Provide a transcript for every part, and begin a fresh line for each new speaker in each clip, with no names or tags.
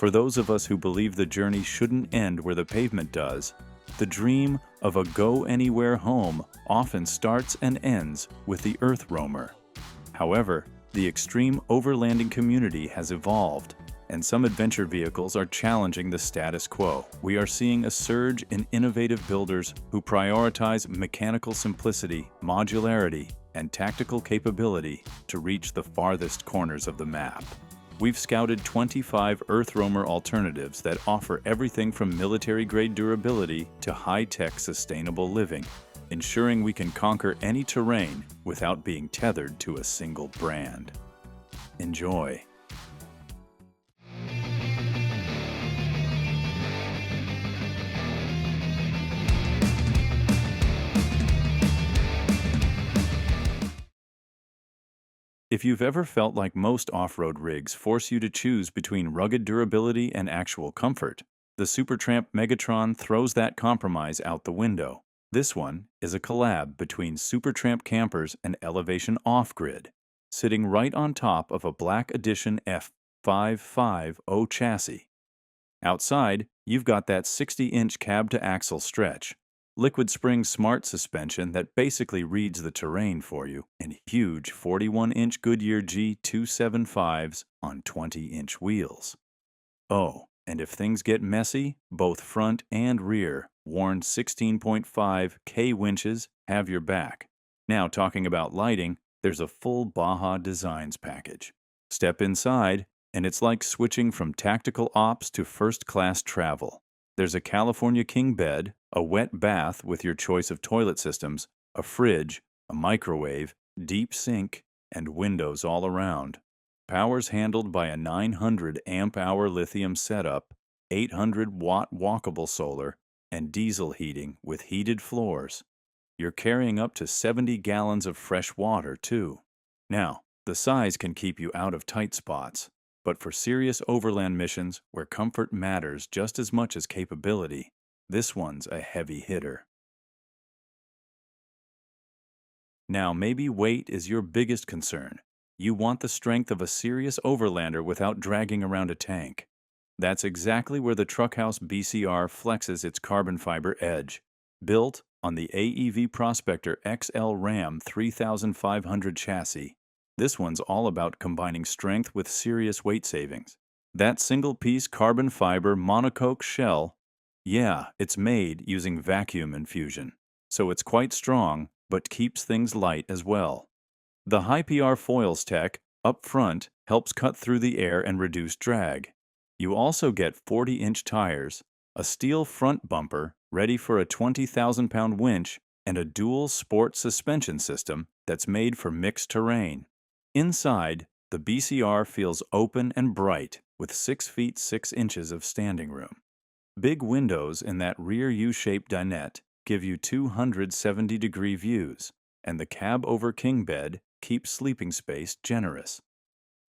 For those of us who believe the journey shouldn't end where the pavement does, the dream of a go-anywhere home often starts and ends with the EarthRoamer. However, the extreme overlanding community has evolved, and some adventure vehicles are challenging the status quo. We are seeing a surge in innovative builders who prioritize mechanical simplicity, modularity, and tactical capability to reach the farthest corners of the map. We've scouted 25 EarthRoamer alternatives that offer everything from military-grade durability to high-tech sustainable living, ensuring we can conquer any terrain without being tethered to a single brand. Enjoy! If you've ever felt like most off-road rigs force you to choose between rugged durability and actual comfort, the Supertramp Megatron throws that compromise out the window. This one is a collab between Supertramp campers and Elevation Off-Grid, sitting right on top of a Black Edition F550 chassis. Outside, you've got that 60-inch cab-to-axle stretch, liquid spring smart suspension that basically reads the terrain for you, and huge 41-inch Goodyear G275s on 20-inch wheels. Oh, and if things get messy, both front and rear Warn 16.5 K winches have your back. Now talking about lighting, there's a full Baja Designs package. Step inside, and it's like switching from tactical ops to first-class travel. There's a California king bed, a wet bath with your choice of toilet systems, a fridge, a microwave, deep sink, and windows all around. Power's handled by a 900 amp-hour lithium setup, 800-watt walkable solar, and diesel heating with heated floors. You're carrying up to 70 gallons of fresh water, too. Now, the size can keep you out of tight spots, but for serious overland missions where comfort matters just as much as capability, this one's a heavy hitter. Now, maybe weight is your biggest concern. You want the strength of a serious overlander without dragging around a tank. That's exactly where the TruckHouse BCR flexes its carbon fiber edge. Built on the AEV Prospector XL Ram 3500 chassis, this one's all about combining strength with serious weight savings. That single-piece carbon fiber monocoque shell, yeah, it's made using vacuum infusion, so it's quite strong, but keeps things light as well. The high PR foils tech up front helps cut through the air and reduce drag. You also get 40-inch tires, a steel front bumper ready for a 20,000-pound winch, and a dual sport suspension system that's made for mixed terrain. Inside, the BCR feels open and bright with 6 feet 6 inches of standing room. Big windows in that rear U-shaped dinette give you 270-degree views, and the cab-over king bed keeps sleeping space generous.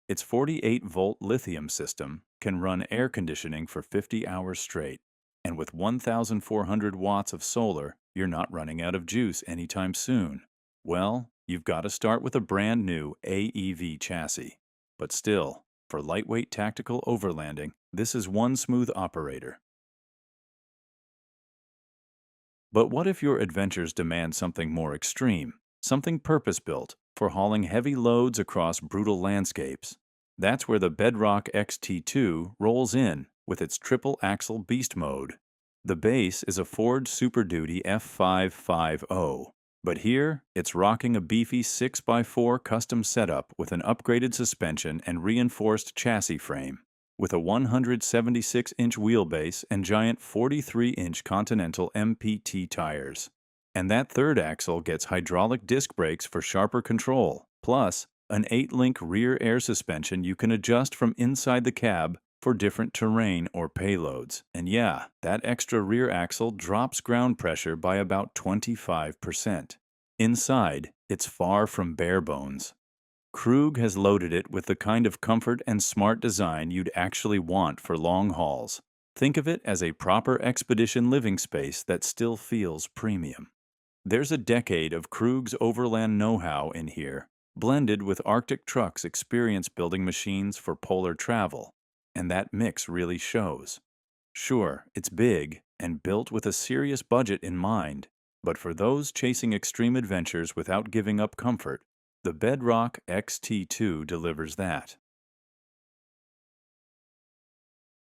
Its 48-volt lithium system can run air conditioning for 50 hours straight, and with 1,400 watts of solar, you're not running out of juice anytime soon. Well, you've got to start with a brand new AEV chassis. But still, for lightweight tactical overlanding, this is one smooth operator. But what if your adventures demand something more extreme, something purpose-built for hauling heavy loads across brutal landscapes? That's where the Bedrock XT2 rolls in with its triple-axle beast mode. The base is a Ford Super Duty F550, but here it's rocking a beefy 6x4 custom setup with an upgraded suspension and reinforced chassis frame, with a 176-inch wheelbase and giant 43-inch Continental MPT tires. And that third axle gets hydraulic disc brakes for sharper control, plus an 8-link rear air suspension you can adjust from inside the cab for different terrain or payloads. And yeah, that extra rear axle drops ground pressure by about 25%. Inside, it's far from bare bones. Krug has loaded it with the kind of comfort and smart design you'd actually want for long hauls. Think of it as a proper expedition living space that still feels premium. There's a decade of Krug's overland know-how in here, blended with Arctic Truck's experience building machines for polar travel. and that mix really shows. Sure, it's big and built with a serious budget in mind, but for those chasing extreme adventures without giving up comfort, the Bedrock XT2 delivers that.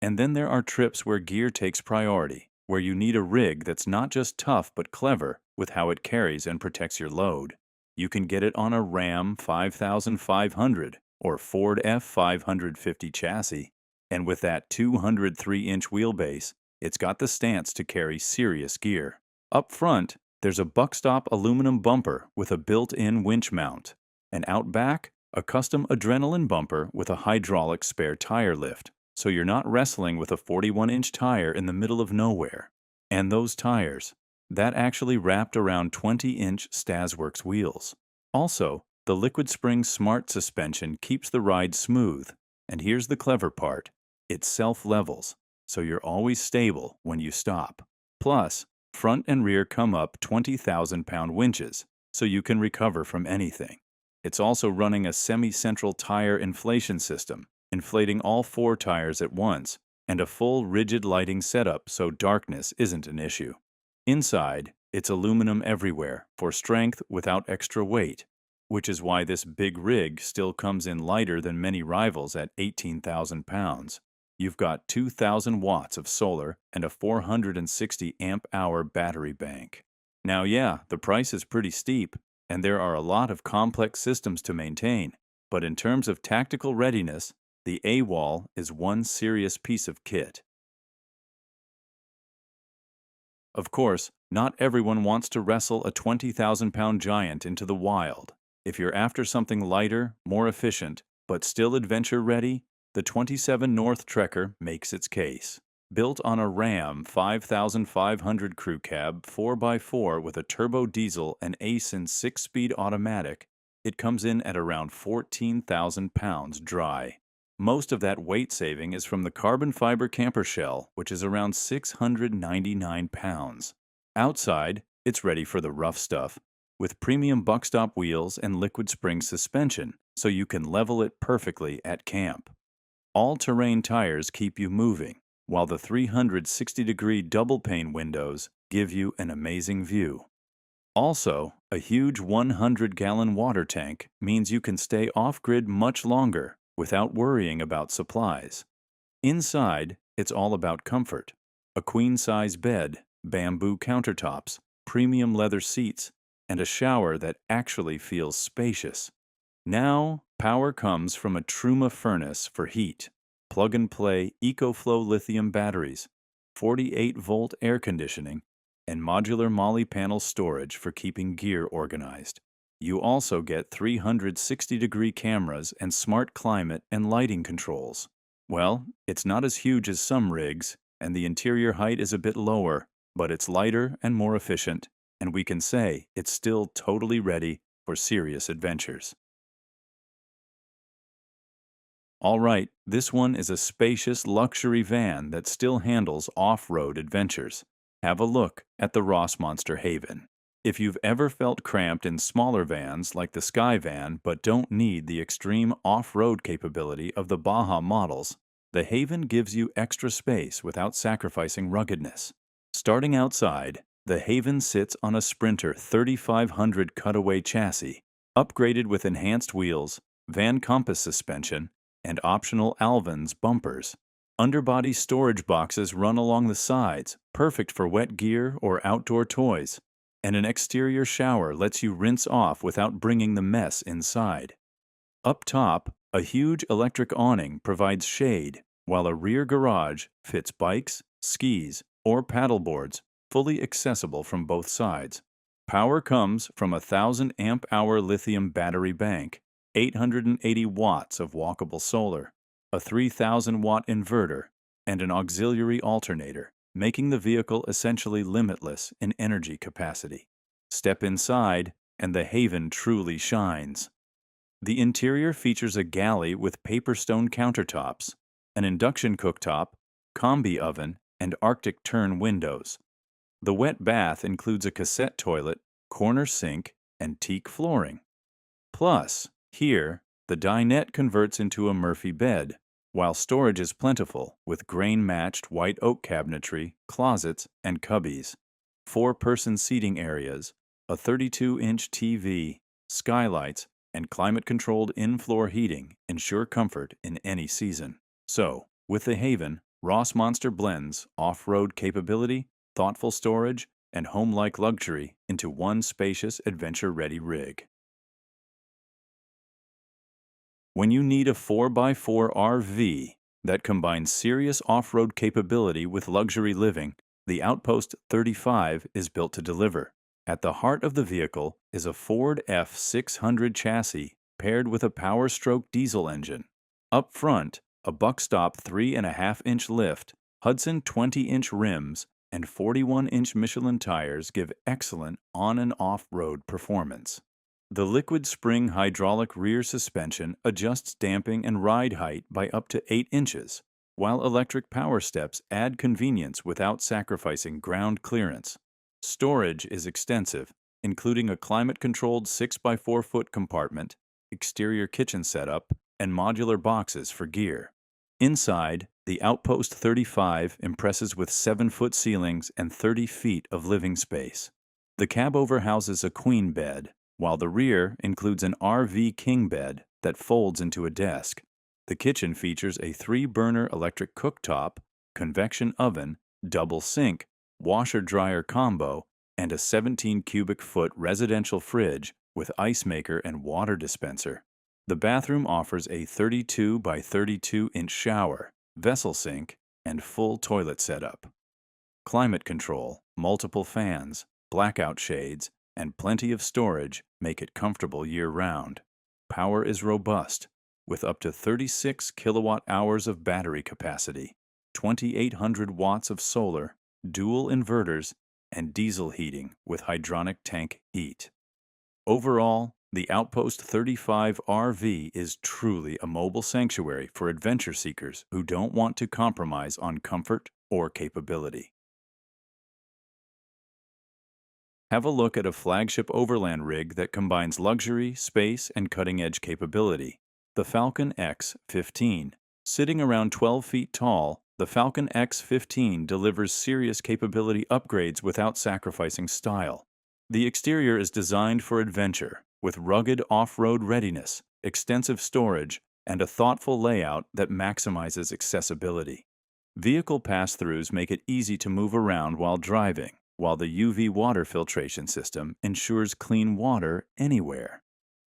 And then there are trips where gear takes priority, where you need a rig that's not just tough but clever with how it carries and protects your load. You can get it on a Ram 5500 or Ford F550 chassis, and with that 203-inch wheelbase, it's got the stance to carry serious gear. Up front, there's a buckstop aluminum bumper with a built-in winch mount, and out back, a custom Adrenalin bumper with a hydraulic spare tire lift, so you're not wrestling with a 41-inch tire in the middle of nowhere. And those tires, that actually wrapped around 20-inch Stasworks wheels. Also, the Liquid Spring Smart suspension keeps the ride smooth, and here's the clever part. It self-levels, so you're always stable when you stop. Plus, front and rear come up 20,000-pound winches, so you can recover from anything. It's also running a semi-central tire inflation system, inflating all 4 tires at once, and a full rigid lighting setup so darkness isn't an issue. Inside, it's aluminum everywhere for strength without extra weight, which is why this big rig still comes in lighter than many rivals at 18,000 pounds. You've got 2,000 watts of solar and a 460 amp-hour battery bank. Now yeah, the price is pretty steep, and there are a lot of complex systems to maintain, but in terms of tactical readiness, the AWOL is one serious piece of kit. Of course, not everyone wants to wrestle a 20,000-pound giant into the wild. If you're after something lighter, more efficient, but still adventure-ready, the 27 North Trekker makes its case. Built on a Ram 5500 crew cab 4x4 with a turbo diesel and Aisin 6-speed automatic, it comes in at around 14,000 pounds dry. Most of that weight saving is from the carbon fiber camper shell, which is around 699 pounds. Outside, it's ready for the rough stuff, with premium buckstop wheels and liquid spring suspension, so you can level it perfectly at camp. All-terrain tires keep you moving, while the 360-degree double-pane windows give you an amazing view. Also, a huge 100-gallon water tank means you can stay off-grid much longer without worrying about supplies. Inside, it's all about comfort. A queen-size bed, bamboo countertops, premium leather seats, and a shower that actually feels spacious. Now, power comes from a Truma furnace for heat, plug-and-play EcoFlow lithium batteries, 48-volt air conditioning, and modular Moly panel storage for keeping gear organized. You also get 360-degree cameras and smart climate and lighting controls. Well, it's not as huge as some rigs, and the interior height is a bit lower, but it's lighter and more efficient, and we can say it's still totally ready for serious adventures. All right, this one is a spacious luxury van that still handles off-road adventures. Have a look at the Rossmonster Havn. If you've ever felt cramped in smaller vans like the Sky Van but don't need the extreme off-road capability of the Baja models, the Havn gives you extra space without sacrificing ruggedness. Starting outside, the Havn sits on a Sprinter 3500 cutaway chassis, upgraded with enhanced wheels, van compass suspension, and optional Alvins bumpers. Underbody storage boxes run along the sides, perfect for wet gear or outdoor toys. And an exterior shower lets you rinse off without bringing the mess inside. Up top, a huge electric awning provides shade, while a rear garage fits bikes, skis, or paddleboards, fully accessible from both sides. Power comes from a 1,000 amp-hour lithium battery bank, 880 watts of walkable solar, a 3,000-watt inverter, and an auxiliary alternator, making the vehicle essentially limitless in energy capacity. Step inside, and the Havn truly shines. The interior features a galley with paper stone countertops, an induction cooktop, combi oven, and Arctic turn windows. The wet bath includes a cassette toilet, corner sink, and teak flooring. Plus, here, the dinette converts into a Murphy bed, while storage is plentiful with grain-matched white oak cabinetry, closets, and cubbies. 4-person seating areas, a 32-inch TV, skylights, and climate-controlled in-floor heating ensure comfort in any season. So, with the Haven, Rossmonster blends off-road capability, thoughtful storage, and home-like luxury into one spacious, adventure-ready rig. When you need a 4x4 RV that combines serious off-road capability with luxury living, the Outpost 35 is built to deliver. At the heart of the vehicle is a Ford F600 chassis paired with a Power Stroke diesel engine. Up front, a buckstop 3.5-inch lift, Hudson 20-inch rims, and 41-inch Michelin tires give excellent on- and off-road performance. The liquid spring hydraulic rear suspension adjusts damping and ride height by up to 8 inches, while electric power steps add convenience without sacrificing ground clearance. Storage is extensive, including a climate-controlled 6x4-foot compartment, exterior kitchen setup, and modular boxes for gear. Inside, the Outpost 35 impresses with 7-foot ceilings and 30 feet of living space. The cabover houses a queen bed, while the rear includes an RV king bed that folds into a desk. The kitchen features a 3-burner electric cooktop, convection oven, double sink, washer-dryer combo, and a 17-cubic-foot residential fridge with ice maker and water dispenser. The bathroom offers a 32 by 32-inch shower, vessel sink, and full toilet setup. Climate control, multiple fans, blackout shades, and plenty of storage make it comfortable year-round. Power is robust, with up to 36 kilowatt-hours of battery capacity, 2,800 watts of solar, dual inverters, and diesel heating with hydronic tank heat. Overall, the Outpost 35 RV is truly a mobile sanctuary for adventure seekers who don't want to compromise on comfort or capability. Have a look at a flagship Overland rig that combines luxury, space, and cutting-edge capability. The Falcon X15. Sitting around 12 feet tall, the Falcon X15 delivers serious capability upgrades without sacrificing style. The exterior is designed for adventure, with rugged off-road readiness, extensive storage, and a thoughtful layout that maximizes accessibility. Vehicle pass-throughs make it easy to move around while driving, while the UV water filtration system ensures clean water anywhere.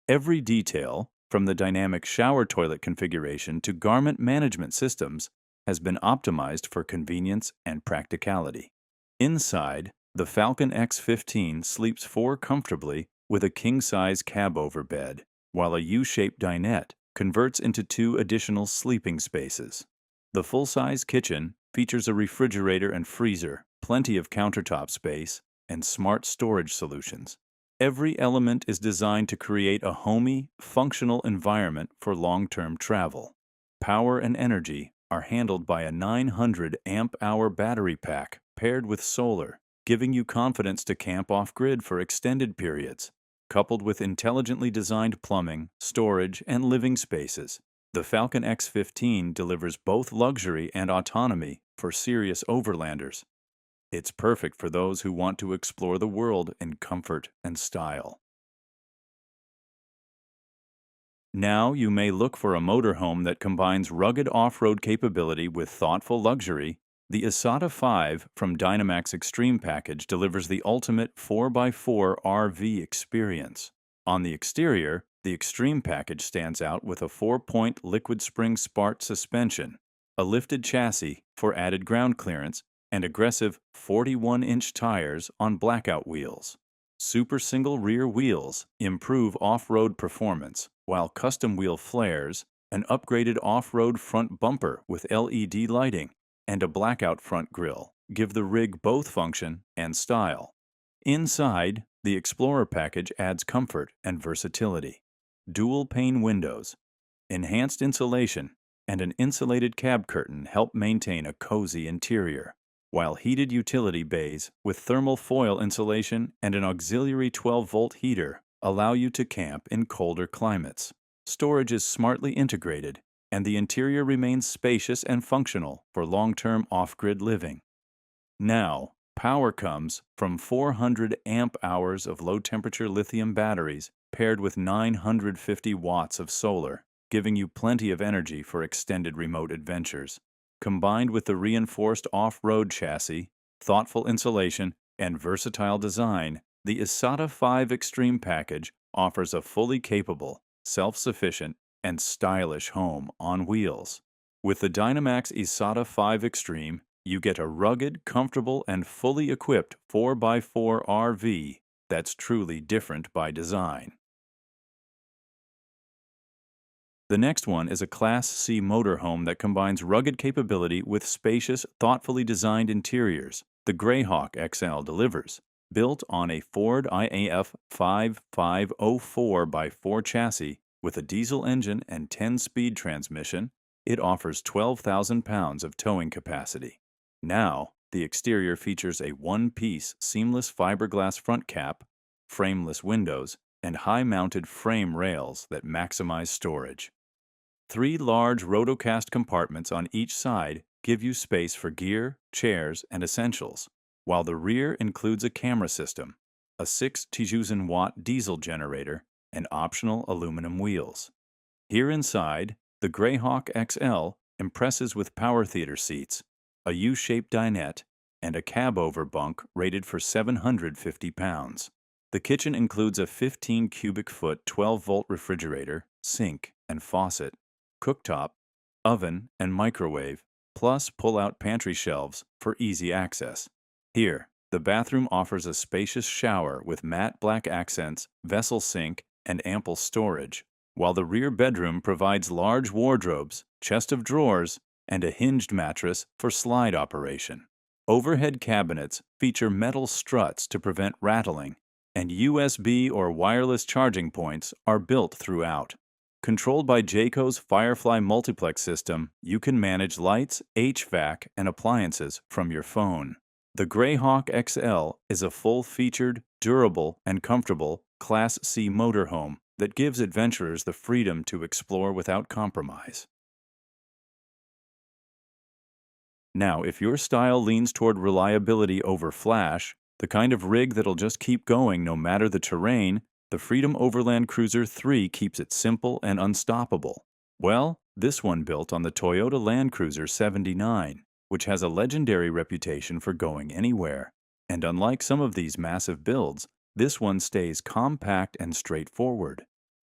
Every detail, from the dynamic shower toilet configuration to garment management systems, has been optimized for convenience and practicality. Inside, the Falcon X15 sleeps 4 comfortably with a king-size cab-over bed, while a U-shaped dinette converts into 2 additional sleeping spaces. The full-size kitchen features a refrigerator and freezer, plenty of countertop space, and smart storage solutions. Every element is designed to create a homey, functional environment for long-term travel. Power and energy are handled by a 900 amp-hour battery pack paired with solar, giving you confidence to camp off-grid for extended periods. Coupled with intelligently designed plumbing, storage, and living spaces, the Falcon X15 delivers both luxury and autonomy for serious overlanders. It's perfect for those who want to explore the world in comfort and style. Now you may look for a motorhome that combines rugged off-road capability with thoughtful luxury. The Isata 5 from Dynamax Extreme Package delivers the ultimate 4x4 RV experience. On the exterior, the Extreme Package stands out with a 4-point liquid spring Spart suspension, a lifted chassis for added ground clearance, and aggressive 41-inch tires on blackout wheels. Super single rear wheels improve off-road performance, while custom wheel flares, an upgraded off-road front bumper with LED lighting, and a blackout front grille give the rig both function and style. Inside, the Explorer package adds comfort and versatility. Dual-pane windows, enhanced insulation, and an insulated cab curtain help maintain a cozy interior, while heated utility bays with thermal foil insulation and an auxiliary 12-volt heater allow you to camp in colder climates. Storage is smartly integrated, and the interior remains spacious and functional for long-term off-grid living. Now, power comes from 400 amp-hours of low-temperature lithium batteries paired with 950 watts of solar, giving you plenty of energy for extended remote adventures. Combined with the reinforced off-road chassis, thoughtful insulation, and versatile design, the Isata 5 Extreme package offers a fully capable, self-sufficient, and stylish home on wheels. With the Dynamax Isata 5 Extreme, you get a rugged, comfortable, and fully equipped 4x4 RV that's truly different by design. The next one is a Class C motorhome that combines rugged capability with spacious, thoughtfully designed interiors. The Greyhawk XL delivers. Built on a Ford IAF 5504x4 chassis with a diesel engine and 10-speed transmission, it offers 12,000 pounds of towing capacity. Now, the exterior features a one-piece seamless fiberglass front cap, frameless windows, and high-mounted frame rails that maximize storage. 3 large rotocast compartments on each side give you space for gear, chairs, and essentials, while the rear includes a camera system, a 6,000-watt diesel generator, and optional aluminum wheels. Here inside, the Greyhawk XL impresses with power theater seats, a U-shaped dinette, and a cab-over bunk rated for 750 pounds. The kitchen includes a 15-cubic-foot 12-volt refrigerator, sink, and faucet, cooktop, oven, and microwave, plus pull-out pantry shelves for easy access. Here, the bathroom offers a spacious shower with matte black accents, vessel sink, and ample storage, while the rear bedroom provides large wardrobes, chest of drawers, and a hinged mattress for slide operation. Overhead cabinets feature metal struts to prevent rattling, and USB or wireless charging points are built throughout. Controlled by Jayco's Firefly multiplex system, you can manage lights, HVAC, and appliances from your phone. The Greyhawk XL is a full-featured, durable, and comfortable Class C motorhome that gives adventurers the freedom to explore without compromise. Now, if your style leans toward reliability over flash, the kind of rig that'll just keep going no matter the terrain, the Freedom Overland Cruiser 3 keeps it simple and unstoppable. Well, this one built on the Toyota Land Cruiser 79, which has a legendary reputation for going anywhere. And unlike some of these massive builds, this one stays compact and straightforward.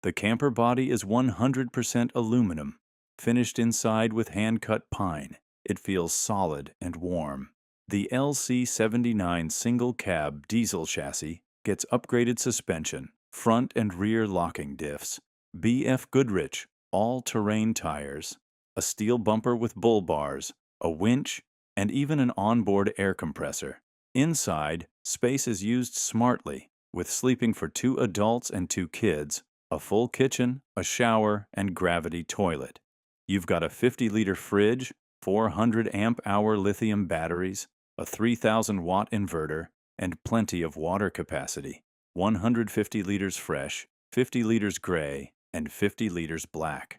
The camper body is 100% aluminum, finished inside with hand-cut pine. It feels solid and warm. The LC79 single-cab diesel chassis gets upgraded suspension, front and rear locking diffs, BF Goodrich all-terrain tires, a steel bumper with bull bars, a winch, and even an onboard air compressor. Inside, space is used smartly, with sleeping for 2 adults and 2 kids, a full kitchen, a shower, and gravity toilet. You've got a 50-liter fridge, 400 amp-hour lithium batteries, a 3,000-watt inverter, and plenty of water capacity. 150 liters fresh, 50 liters gray, and 50 liters black.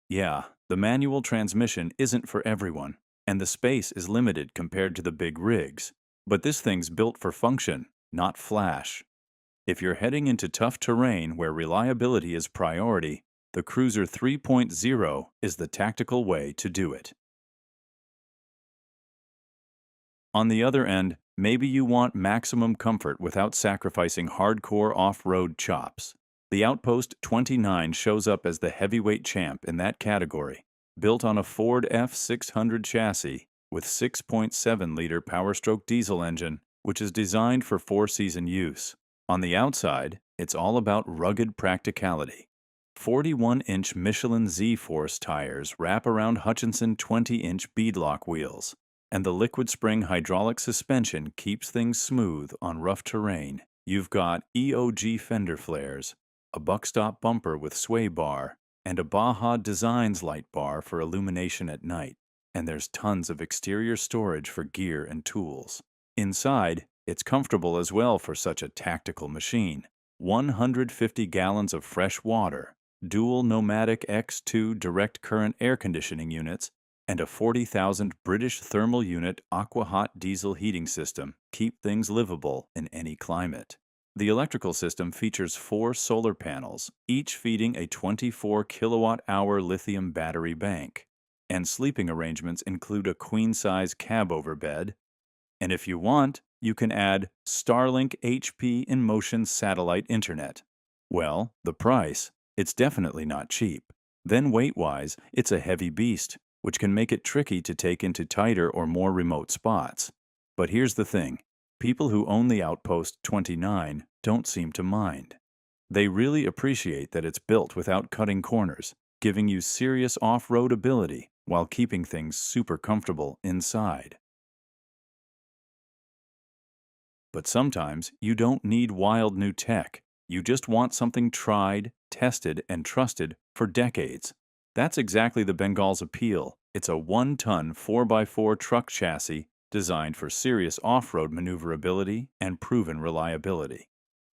Yeah, the manual transmission isn't for everyone, and the space is limited compared to the big rigs. But this thing's built for function, not flash. If you're heading into tough terrain where reliability is priority, the Cruiser 3.0 is the tactical way to do it. On the other end, maybe you want maximum comfort without sacrificing hardcore off-road chops. The Outpost 29 shows up as the heavyweight champ in that category, built on a Ford F600 chassis with 6.7-liter Powerstroke diesel engine, which is designed for 4-season use. On the outside, it's all about rugged practicality. 41-inch Michelin Z-Force tires wrap around Hutchinson 20-inch beadlock wheels, and the liquid spring hydraulic suspension keeps things smooth on rough terrain. You've got EOG fender flares, a buckstop bumper with sway bar, and a Baja Designs light bar for illumination at night. And there's tons of exterior storage for gear and tools. Inside, it's comfortable as well for such a tactical machine. 150 gallons of fresh water, dual Nomadic X2 direct current air conditioning units, and a 40,000 British thermal unit aqua-hot diesel heating system keep things livable in any climate. The electrical system features 4 solar panels, each feeding a 24 kilowatt-hour lithium battery bank. And sleeping arrangements include a queen-size cab-over bed. And if you want, you can add Starlink HP in motion satellite internet. Well, the price, it's definitely not cheap. Then weight-wise, it's a heavy beast, which can make it tricky to take into tighter or more remote spots. But here's the thing. People who own the Outpost 29 don't seem to mind. They really appreciate that it's built without cutting corners, giving you serious off-road ability while keeping things super comfortable inside. But sometimes you don't need wild new tech. You just want something tried, tested, and trusted for decades. That's exactly the Bengal's appeal. It's a 1-ton 4x4 truck chassis designed for serious off-road maneuverability and proven reliability.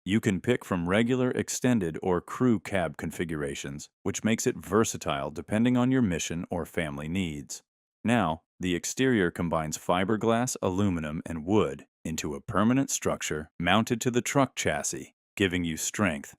You can pick from regular, extended, or crew cab configurations, which makes it versatile depending on your mission or family needs. Now, the exterior combines fiberglass, aluminum, and wood into a permanent structure mounted to the truck chassis, giving you strength.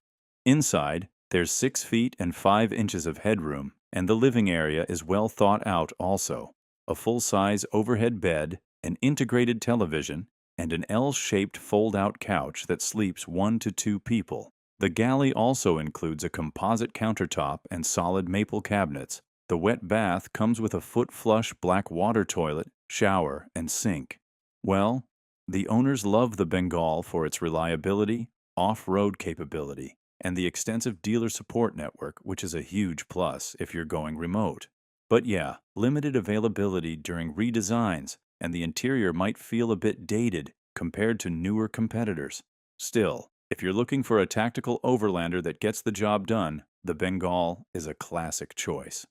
Inside, there's 6 feet and 5 inches of headroom, and the living area is well thought out also. A full-size overhead bed, an integrated television, and an L-shaped fold-out couch that sleeps 1 to 2 people. The galley also includes a composite countertop and solid maple cabinets. The wet bath comes with a foot-flush black water toilet, shower, and sink. Well, the owners love the Bengal for its reliability, off-road capability, and the extensive dealer support network, which is a huge plus if you're going remote. But yeah, limited availability during redesigns, and the interior might feel a bit dated compared to newer competitors. Still, if you're looking for a tactical overlander that gets the job done, the Bengal is a classic choice.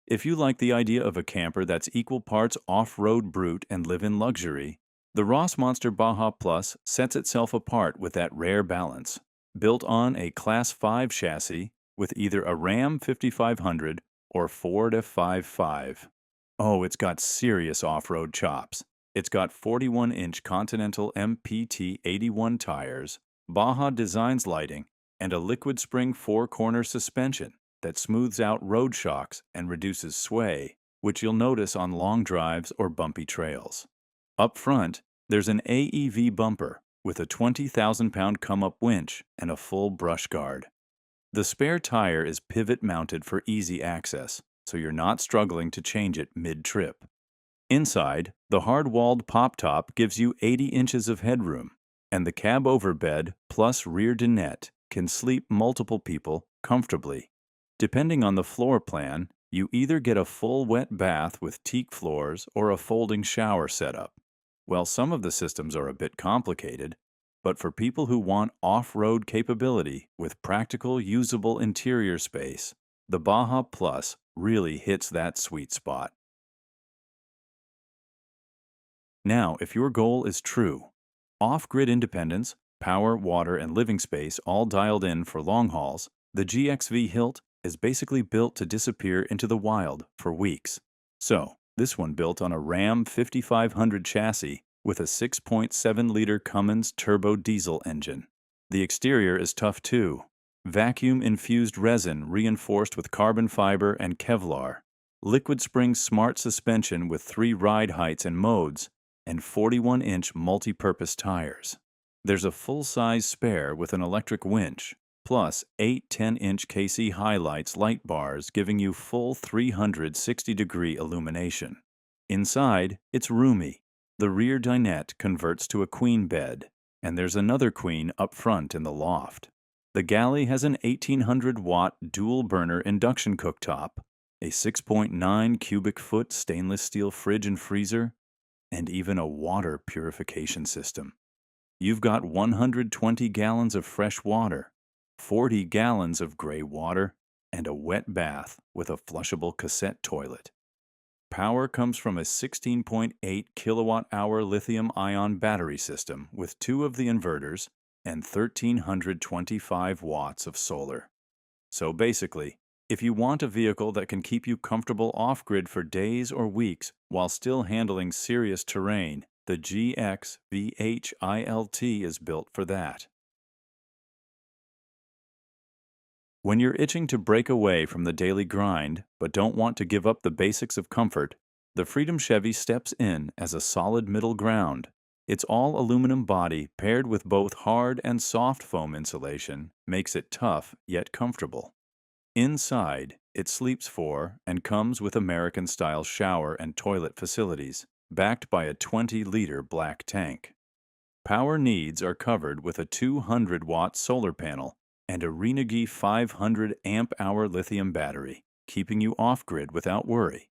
If you like the idea of a camper that's equal parts off-road brute and live-in luxury, the Rossmonster Baja Plus sets itself apart with that rare balance. Built on a Class 5 chassis with either a Ram 5500 or Ford F55. Oh, it's got serious off-road chops. It's got 41-inch Continental MPT 81 tires, Baja Designs lighting, and a liquid spring 4-corner suspension that smooths out road shocks and reduces sway, which you'll notice on long drives or bumpy trails. Up front, there's an AEV bumper with a 20,000-pound come-up winch and a full brush guard. The spare tire is pivot-mounted for easy access, so you're not struggling to change it mid-trip. Inside, the hard-walled pop-top gives you 80 inches of headroom, and the cab-over bed plus rear dinette can sleep multiple people comfortably. Depending on the floor plan, you either get a full wet bath with teak floors or a folding shower setup. Well, some of the systems are a bit complicated, but for people who want off-road capability with practical, usable interior space, the Baja Plus really hits that sweet spot. Now, if your goal is true, off-grid independence, power, water, and living space all dialed in for long hauls, the GXV HILT is basically built to disappear into the wild for weeks. So, this one built on a Ram 5500 chassis with a 6.7-liter Cummins turbo diesel engine. The exterior is tough too. Vacuum-infused resin reinforced with carbon fiber and Kevlar, liquid spring smart suspension with 3 ride heights and modes, and 41-inch multi-purpose tires. There's a full-size spare with an electric winch, plus 8 10-inch KC highlights light bars giving you full 360-degree illumination. Inside, it's roomy. The rear dinette converts to a queen bed, and there's another queen up front in the loft. The galley has an 1800-watt dual-burner induction cooktop, a 6.9 cubic foot stainless steel fridge and freezer, and even a water purification system. You've got 120 gallons of fresh water, 40 gallons of gray water, and a wet bath with a flushable cassette toilet. Power comes from a 16.8 kilowatt-hour lithium-ion battery system with 2 of the inverters, and 1,325 watts of solar. So basically, if you want a vehicle that can keep you comfortable off-grid for days or weeks while still handling serious terrain, the GX HILT is built for that. When you're itching to break away from the daily grind but don't want to give up the basics of comfort, the Freedom Chevy steps in as a solid middle ground. Its all-aluminum body paired with both hard and soft foam insulation makes it tough yet comfortable. Inside, it sleeps for and comes with American-style shower and toilet facilities, backed by a 20-liter black tank. Power needs are covered with a 200-watt solar panel and a Renogy 500 amp-hour lithium battery, keeping you off-grid without worry.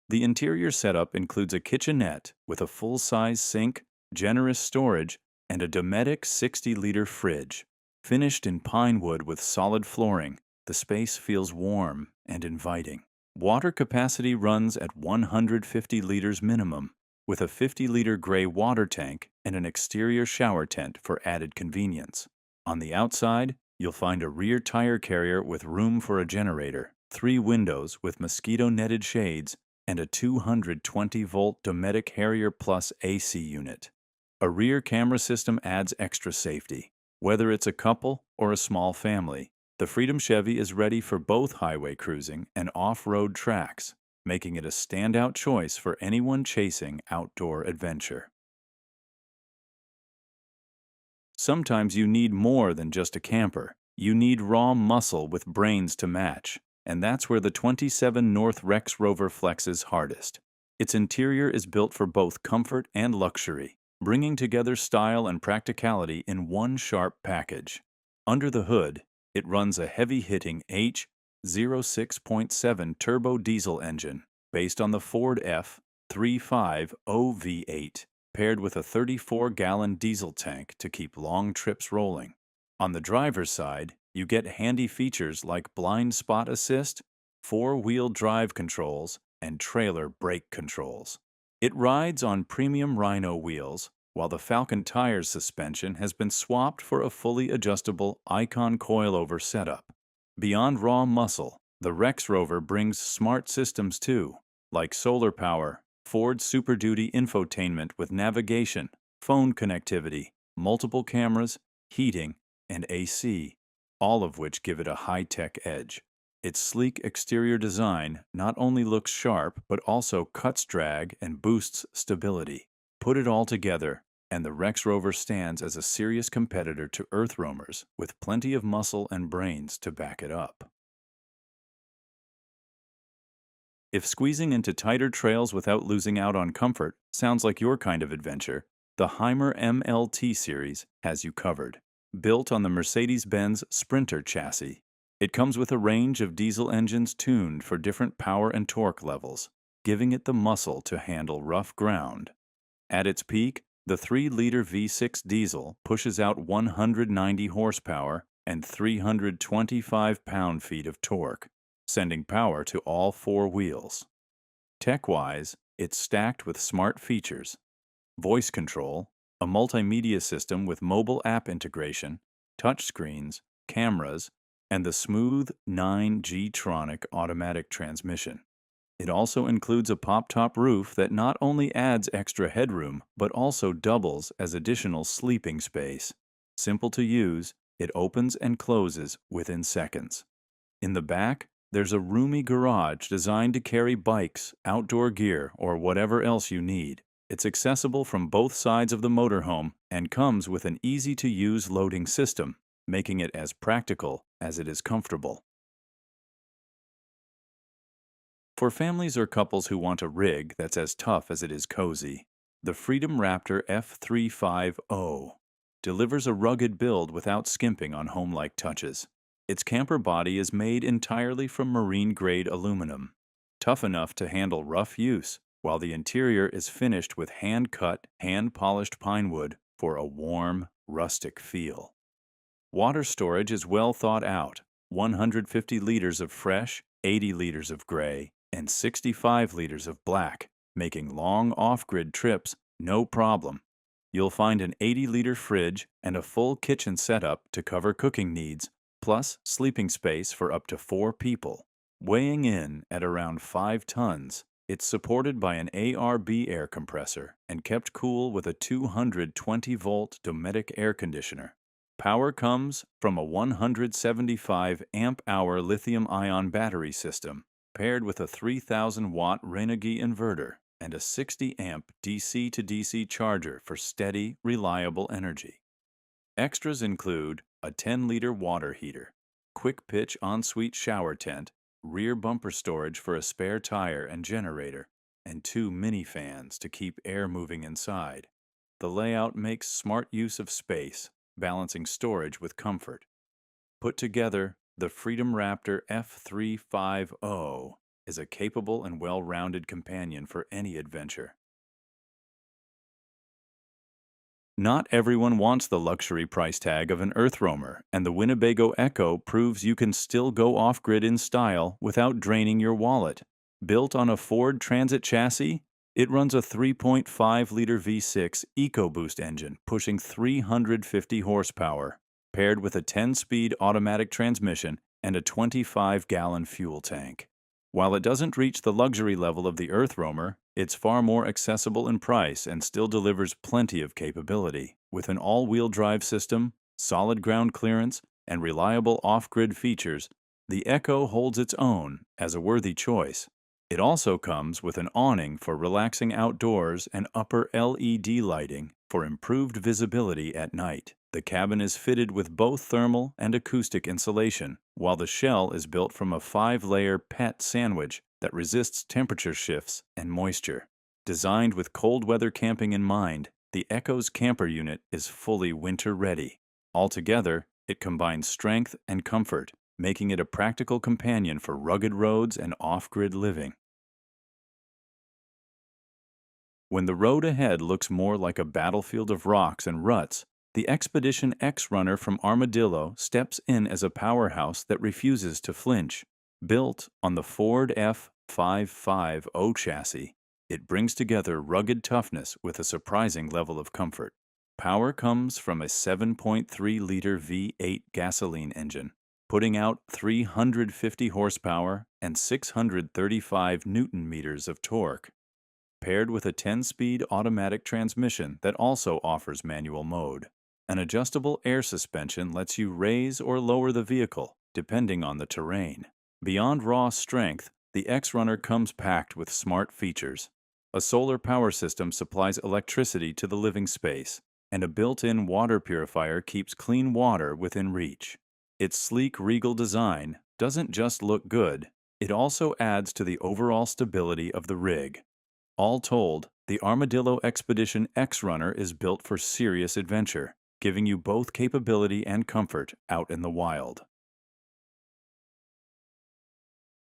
The interior setup includes a kitchenette with a full-size sink, generous storage, and a Dometic 60-liter fridge. Finished in pine wood with solid flooring, the space feels warm and inviting. Water capacity runs at 150 liters minimum, with a 50-liter gray water tank and an exterior shower tent for added convenience. On the outside, you'll find a rear tire carrier with room for a generator, 3 windows with mosquito-netted shades, and a 220-volt Dometic Harrier Plus AC unit. A rear camera system adds extra safety. Whether it's a couple or a small family, the Freedom Chevy is ready for both highway cruising and off-road tracks, making it a standout choice for anyone chasing outdoor adventure. Sometimes you need more than just a camper. You need raw muscle with brains to match, and that's where the 27 North RexRover flexes hardest. Its interior is built for both comfort and luxury, bringing together style and practicality in one sharp package. Under the hood, it runs a heavy-hitting H06.7 turbo diesel engine based on the Ford F-35 V8, paired with a 34-gallon diesel tank to keep long trips rolling. On the driver's side, you get handy features like blind spot assist, 4-wheel drive controls, and trailer brake controls. It rides on premium Rhino wheels, while the Falcon Tires suspension has been swapped for a fully adjustable Icon coilover setup. Beyond raw muscle, the RexRover brings smart systems too, like solar power, Ford Super Duty infotainment with navigation, phone connectivity, multiple cameras, heating, and AC, all of which give it a high-tech edge. Its sleek exterior design not only looks sharp but also cuts drag and boosts stability. Put it all together, and the RexRover stands as a serious competitor to EarthRoamers with plenty of muscle and brains to back it up. If squeezing into tighter trails without losing out on comfort sounds like your kind of adventure, the Hymer MLT series has you covered. Built on the Mercedes-Benz Sprinter chassis, it comes with a range of diesel engines tuned for different power and torque levels, giving it the muscle to handle rough ground. At its peak, the 3-liter V6 diesel pushes out 190 horsepower and 325 pound-feet of torque, sending power to all 4 wheels. Tech-wise, it's stacked with smart features: voice control, a multimedia system with mobile app integration, touchscreens, cameras, and the smooth 9G-tronic automatic transmission. It also includes a pop-top roof that not only adds extra headroom, but also doubles as additional sleeping space. Simple to use, it opens and closes within seconds. In the back, there's a roomy garage designed to carry bikes, outdoor gear, or whatever else you need. It's accessible from both sides of the motorhome and comes with an easy-to-use loading system, making it as practical as it is comfortable. For families or couples who want a rig that's as tough as it is cozy, the Freedom Raptor F350 delivers a rugged build without skimping on home-like touches. Its camper body is made entirely from marine-grade aluminum, tough enough to handle rough use, while the interior is finished with hand-cut, hand-polished pine wood for a warm, rustic feel. Water storage is well thought out: 150 liters of fresh, 80 liters of gray, and 65 liters of black, making long off-grid trips no problem. You'll find an 80-liter fridge and a full kitchen setup to cover cooking needs, plus sleeping space for up to 4 people. Weighing in at around 5 tons, it's supported by an ARB air compressor and kept cool with a 220-volt Dometic air conditioner. Power comes from a 175 amp-hour lithium-ion battery system paired with a 3,000-watt Renogy inverter and a 60-amp DC-to-DC charger for steady, reliable energy. Extras include a 10-liter water heater, quick-pitch ensuite shower tent, rear bumper storage for a spare tire and generator, and 2 mini fans to keep air moving inside. The layout makes smart use of space, balancing storage with comfort. Put together, the Freedom Raptor F350 is a capable and well-rounded companion for any adventure. Not everyone wants the luxury price tag of an EarthRoamer, and the Winnebago Ekko proves you can still go off-grid in style without draining your wallet. Built on a Ford Transit chassis, it runs a 3.5-liter V6 EcoBoost engine pushing 350 horsepower, paired with a 10-speed automatic transmission and a 25-gallon fuel tank. While it doesn't reach the luxury level of the EarthRoamer, it's far more accessible in price and still delivers plenty of capability. With an all-wheel drive system, solid ground clearance, and reliable off-grid features, the Ekko holds its own as a worthy choice. It also comes with an awning for relaxing outdoors and upper LED lighting for improved visibility at night. The cabin is fitted with both thermal and acoustic insulation, while the shell is built from a 5-layer PET sandwich that resists temperature shifts and moisture. Designed with cold weather camping in mind, the Ekko's camper unit is fully winter-ready. Altogether, it combines strength and comfort, making it a practical companion for rugged roads and off-grid living. When the road ahead looks more like a battlefield of rocks and ruts, the Expedition X Runner from Armadillo steps in as a powerhouse that refuses to flinch. Built on the Ford F550 chassis, it brings together rugged toughness with a surprising level of comfort. Power comes from a 7.3-liter V8 gasoline engine, putting out 350 horsepower and 635 newton-meters of torque, paired with a 10-speed automatic transmission that also offers manual mode. An adjustable air suspension lets you raise or lower the vehicle, depending on the terrain. Beyond raw strength, the X-Runner comes packed with smart features. A solar power system supplies electricity to the living space, and a built-in water purifier keeps clean water within reach. Its sleek, regal design doesn't just look good, it also adds to the overall stability of the rig. All told, the Armadillo Expedition X-Runner is built for serious adventure, giving you both capability and comfort out in the wild.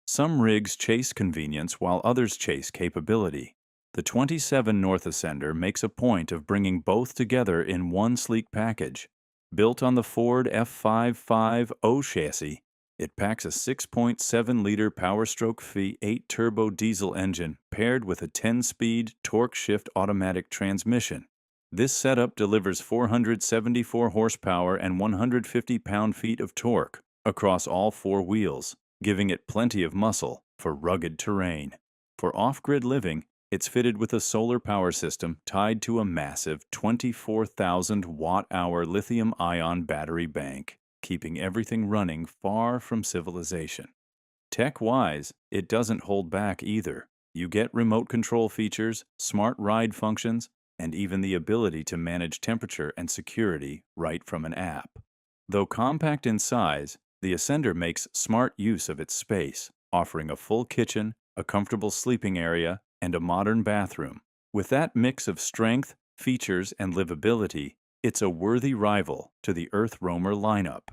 Some rigs chase convenience while others chase capability. The 27 North Ascender makes a point of bringing both together in one sleek package. Built on the Ford F550 chassis, it packs a 6.7-liter Powerstroke V8 turbo diesel engine paired with a 10-speed torque-shift automatic transmission. This setup delivers 474 horsepower and 150 pound-feet of torque across all 4 wheels, giving it plenty of muscle for rugged terrain. For off-grid living, it's fitted with a solar power system tied to a massive 24,000 watt-hour lithium-ion battery bank, keeping everything running far from civilization. Tech-wise, it doesn't hold back either. You get remote control features, smart ride functions, and even the ability to manage temperature and security right from an app. Though compact in size, the Ascender makes smart use of its space, offering a full kitchen, a comfortable sleeping area, and a modern bathroom. With that mix of strength, features, and livability, it's a worthy rival to the EarthRoamer lineup.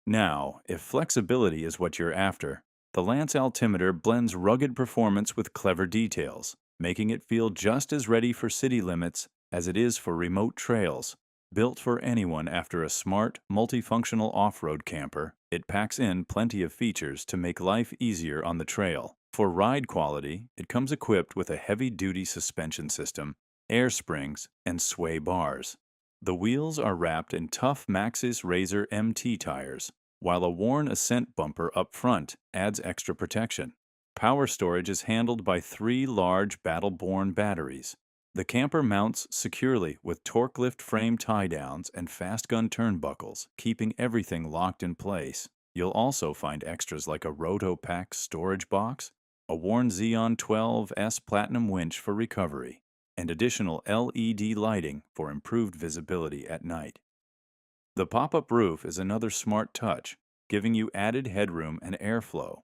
Now, if flexibility is what you're after, the Lance Altimeter blends rugged performance with clever details, making it feel just as ready for city limits as it is for remote trails. Built for anyone after a smart, multifunctional off-road camper, It packs in plenty of features to make life easier on the trail. For ride quality, it comes equipped with a heavy-duty suspension system, air springs, and sway bars. The wheels are wrapped in tough Maxxis Razor MT tires, while a worn Ascent bumper up front adds extra protection. Power storage is handled by 3 large battle-borne batteries. The camper mounts securely with torque lift frame tie-downs and fast gun turnbuckles, keeping everything locked in place. You'll also find extras like a Rotopack storage box, a worn Xeon 12S Platinum winch for recovery, and additional LED lighting for improved visibility at night. The pop-up roof is another smart touch, giving you added headroom and airflow.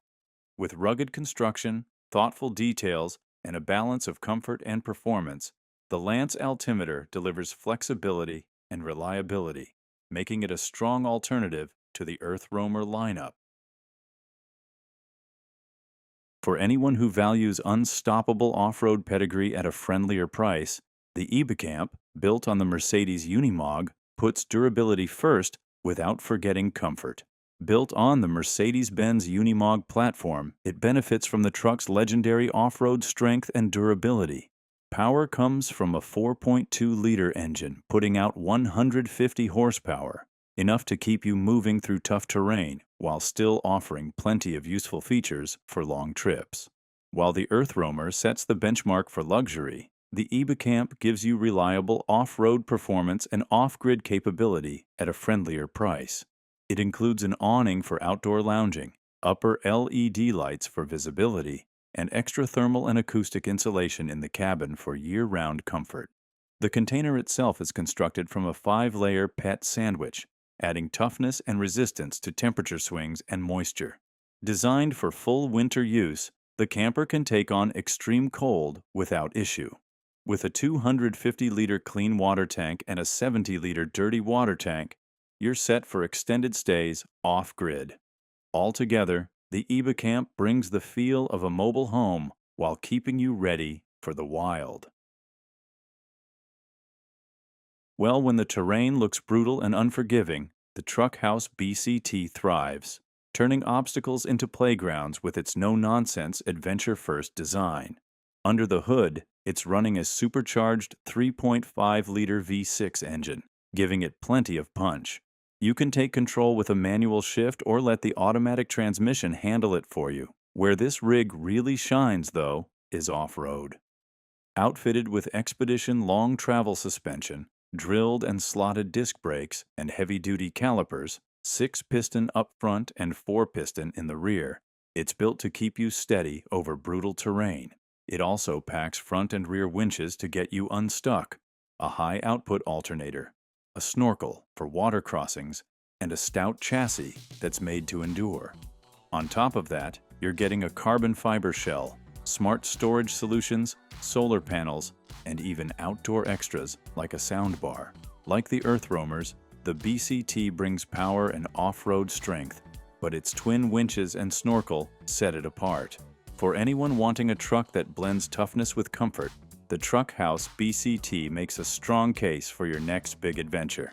With rugged construction, thoughtful details, and a balance of comfort and performance, the Lance Altimeter delivers flexibility and reliability, making it a strong alternative to the EarthRoamer lineup. For anyone who values unstoppable off-road pedigree at a friendlier price, the Ebacamp, built on the Mercedes Unimog, puts durability first without forgetting comfort. Built on the Mercedes-Benz Unimog platform, it benefits from the truck's legendary off-road strength and durability. Power comes from a 4.2-liter engine, putting out 150 horsepower, enough to keep you moving through tough terrain while still offering plenty of useful features for long trips. While the EarthRoamer sets the benchmark for luxury, the Ebacamp gives you reliable off-road performance and off-grid capability at a friendlier price. It includes an awning for outdoor lounging, upper LED lights for visibility, and extra thermal and acoustic insulation in the cabin for year-round comfort. The container itself is constructed from a 5-layer PET sandwich, adding toughness and resistance to temperature swings and moisture. Designed for full winter use, the camper can take on extreme cold without issue. With a 250-liter clean water tank and a 70-liter dirty water tank, you're set for extended stays off-grid. Altogether, the Ebacamp brings the feel of a mobile home while keeping you ready for the wild. Well, when the terrain looks brutal and unforgiving, the TruckHouse BCT thrives, turning obstacles into playgrounds with its no-nonsense adventure-first design. Under the hood, it's running a supercharged 3.5-liter V6 engine, giving it plenty of punch. You can take control with a manual shift or let the automatic transmission handle it for you. Where this rig really shines, though, is off-road. Outfitted with Expedition long travel suspension, drilled and slotted disc brakes, and heavy-duty calipers, 6-piston up front and 4-piston in the rear, it's built to keep you steady over brutal terrain. It also packs front and rear winches to get you unstuck, a high-output alternator, a snorkel for water crossings, and a stout chassis that's made to endure. On top of that, you're getting a carbon fiber shell, smart storage solutions, solar panels, and even outdoor extras like a soundbar. Like the EarthRoamers, the BCT brings power and off-road strength, but its twin winches and snorkel set it apart. For anyone wanting a truck that blends toughness with comfort, the TruckHouse BCT makes a strong case for your next big adventure.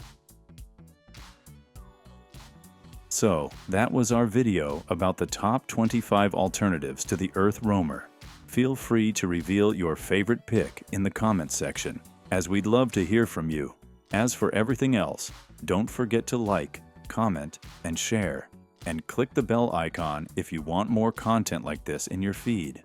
So, that was our video about the top 25 alternatives to the EarthRoamer. Feel free to reveal your favorite pick in the comments section, as we'd love to hear from you. As for everything else, don't forget to like, comment, and share, and click the bell icon if you want more content like this in your feed.